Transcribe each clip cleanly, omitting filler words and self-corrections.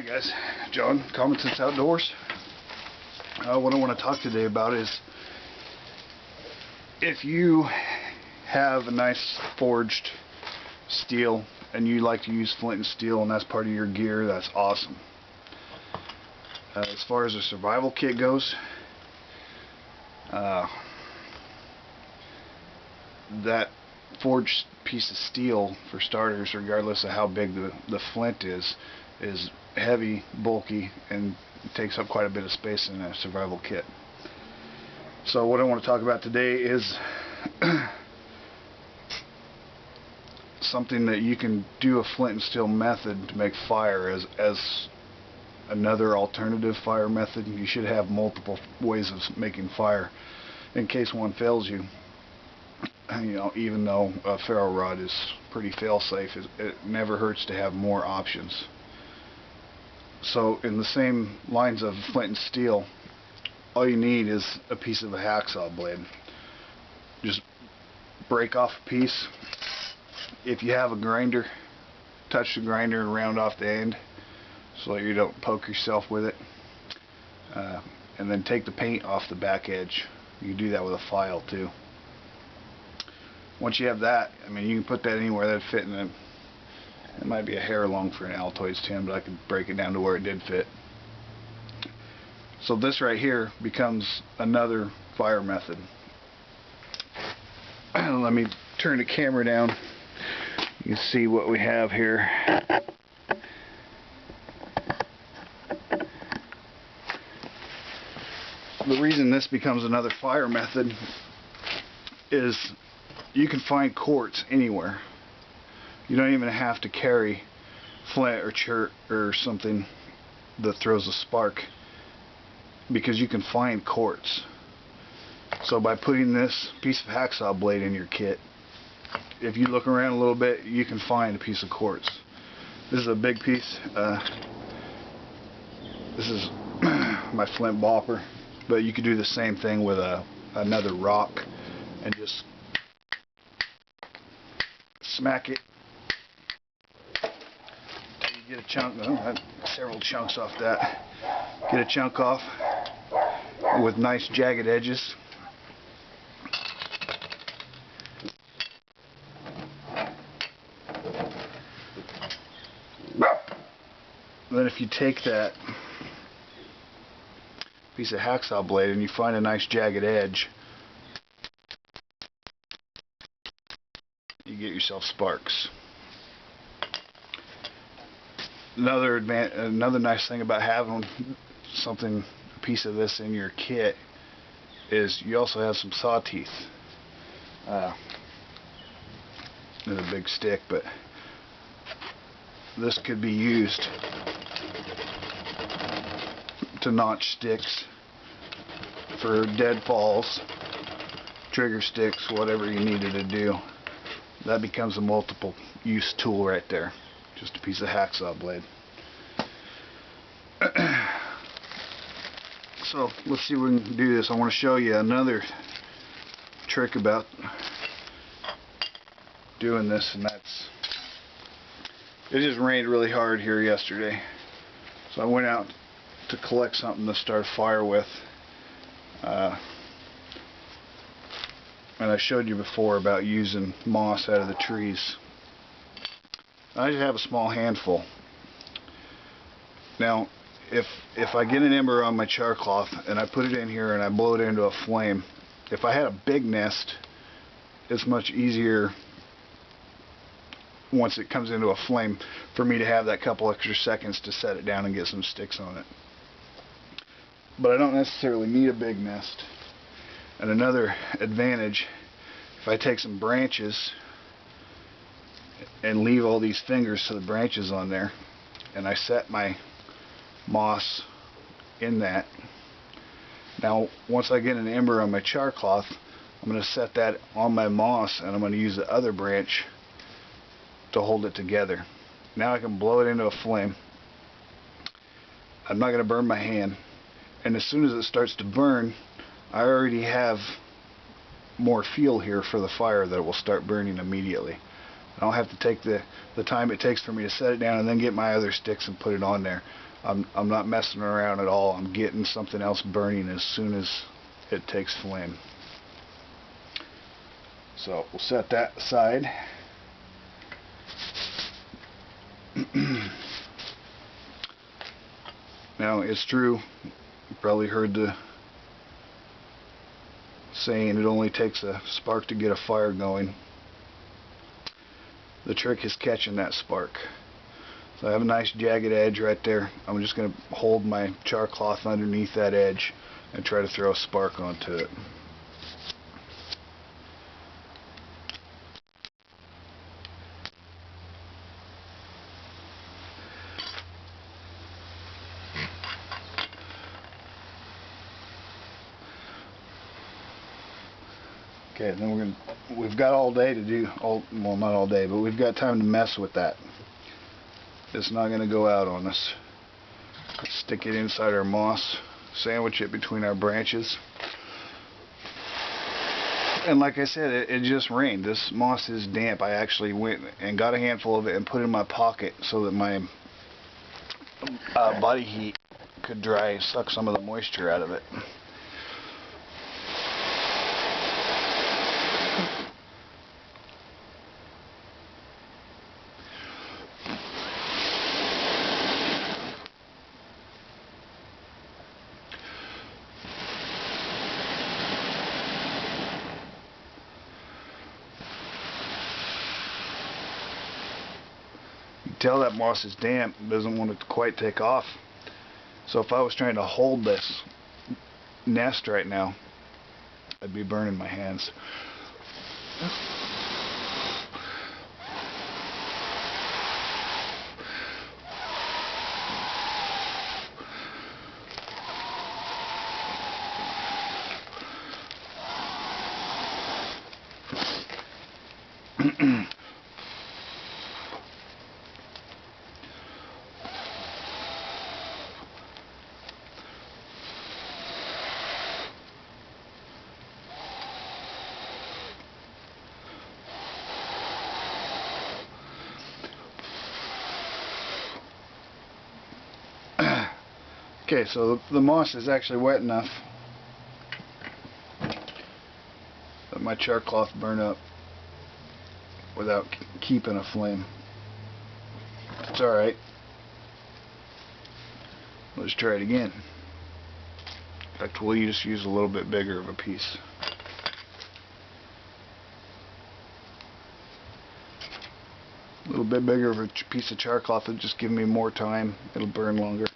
guys, John, Common Sense Outdoors. What I want to talk today about is if you have a nice forged steel and you like to use flint and steel and that's part of your gear, that's awesome. As far as a survival kit goes, that forged piece of steel, for starters, regardless of how big the flint is heavy, bulky, and takes up quite a bit of space in a survival kit. So what I want to talk about today is something that you can do a flint and steel method to make fire as another alternative fire method. You should have multiple ways of making fire in case one fails you. You know, even though a ferro rod is pretty fail-safe, it never hurts to have more options. So in the same lines of flint and steel, all you need is a piece of a hacksaw blade. Just break off a piece. If you have a grinder, touch the grinder and round off the end so that you don't poke yourself with it. And then take the paint off the back edge. You can do that with a file too. Once you have that, I mean, you can put that anywhere that'd fit in it. It might be a hair long for an Altoids tin, but I could break it down to where it did fit. So this right here becomes another fire method. Let me turn the camera down. You can see what we have here. The reason this becomes another fire method is you can find quartz anywhere. You don't even have to carry flint or chert or something that throws a spark, because you can find quartz. So by putting this piece of hacksaw blade in your kit, if you look around a little bit, you can find a piece of quartz. This is a big piece. This is my flint bopper, but you could do the same thing with another rock and just smack it. Get a chunk, several chunks off that. Get a chunk off with nice jagged edges. Then if you take that piece of hacksaw blade and you find a nice jagged edge, you get yourself sparks. Another nice thing about having a piece of this in your kit is you also have some saw teeth. There's a big stick, but this could be used to notch sticks for deadfalls, trigger sticks, whatever you needed to do. That becomes a multiple use tool right there. Just a piece of hacksaw blade. So let's see if we can do this. I want to show you another trick about doing this, and that's, it just rained really hard here yesterday, so I went out to collect something to start a fire with, and I showed you before about using moss out of the trees. I just have a small handful. Now, if I get an ember on my char cloth and I put it in here and I blow it into a flame, if I had a big nest, it's much easier once it comes into a flame for me to have that couple extra seconds to set it down and get some sticks on it. But I don't necessarily need a big nest. And another advantage, if I take some branches and leave all these fingers to the branches on there, and I set my moss in that. Now once I get an ember on my char cloth, I'm going to set that on my moss, and I'm going to use the other branch to hold it together. Now I can blow it into a flame. I'm not going to burn my hand, and as soon as it starts to burn, I already have more fuel here for the fire that will start burning immediately. I don't have to take the time it takes for me to set it down and then get my other sticks and put it on there. I'm not messing around at all. I'm getting something else burning as soon as it takes flame. So we'll set that aside. Now it's true, you probably heard the saying, it only takes a spark to get a fire going. The trick is catching that spark. So I have a nice jagged edge right there. I'm just going to hold my char cloth underneath that edge and try to throw a spark onto it. Okay, then we've got all day to do, well, not all day, but we've got time to mess with that. It's not going to go out on us. Stick it inside our moss, sandwich it between our branches. And like I said, it just rained. This moss is damp. I actually went and got a handful of it and put it in my pocket so that my body heat could suck some of the moisture out of it. You can tell that moss is damp, doesn't want it to quite take off. So if I was trying to hold this nest right now, I'd be burning my hands. Okay, so the moss is actually wet enough that my char cloth burn up without keeping a flame. It's alright. Let's try it again. In fact, we'll just use a little bit bigger of a piece. A little bit bigger of a piece of char cloth will just give me more time. It'll burn longer.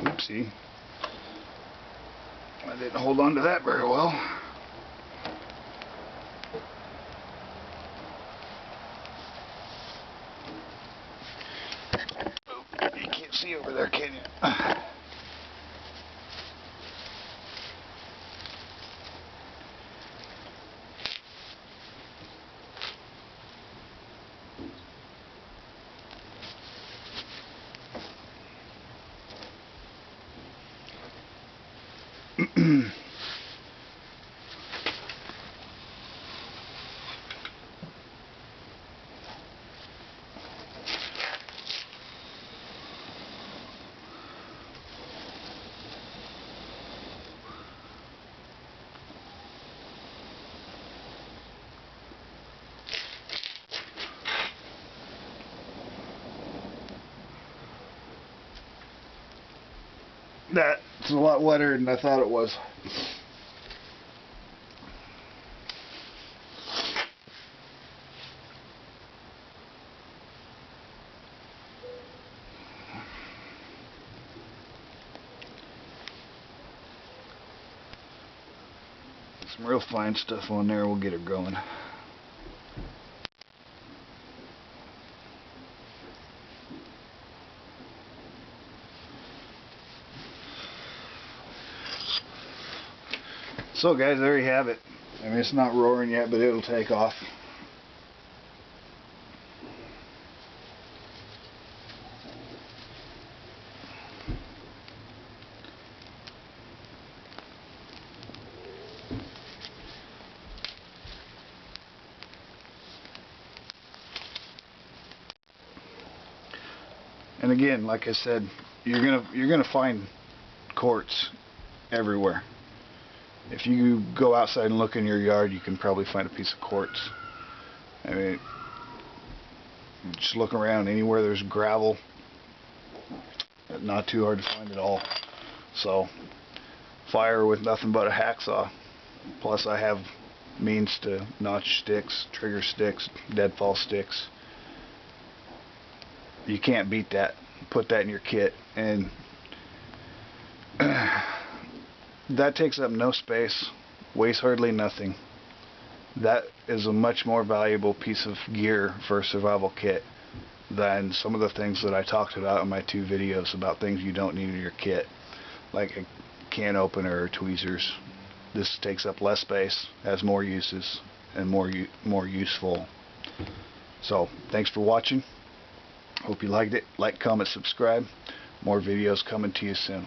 Oopsie. I didn't hold on to that very well. Oh, you can't see over there, can you? That's a lot wetter than I thought it was. Some real fine stuff on there will get her going. So guys, there you have it. I mean, it's not roaring yet, but it'll take off. And again, like I said, you're gonna find quartz everywhere. If you go outside and look in your yard, you can probably find a piece of quartz. I mean, just look around anywhere there's gravel, not too hard to find at all. So, fire with nothing but a hacksaw. Plus, I have means to notch sticks, trigger sticks, deadfall sticks. You can't beat that. Put that in your kit, and that takes up no space, weighs hardly nothing. That is a much more valuable piece of gear for a survival kit than some of the things that I talked about in my 2 videos about things you don't need in your kit, like a can opener or tweezers. This takes up less space, has more uses, and more useful. So, thanks for watching. Hope you liked it. Like, comment, subscribe. More videos coming to you soon.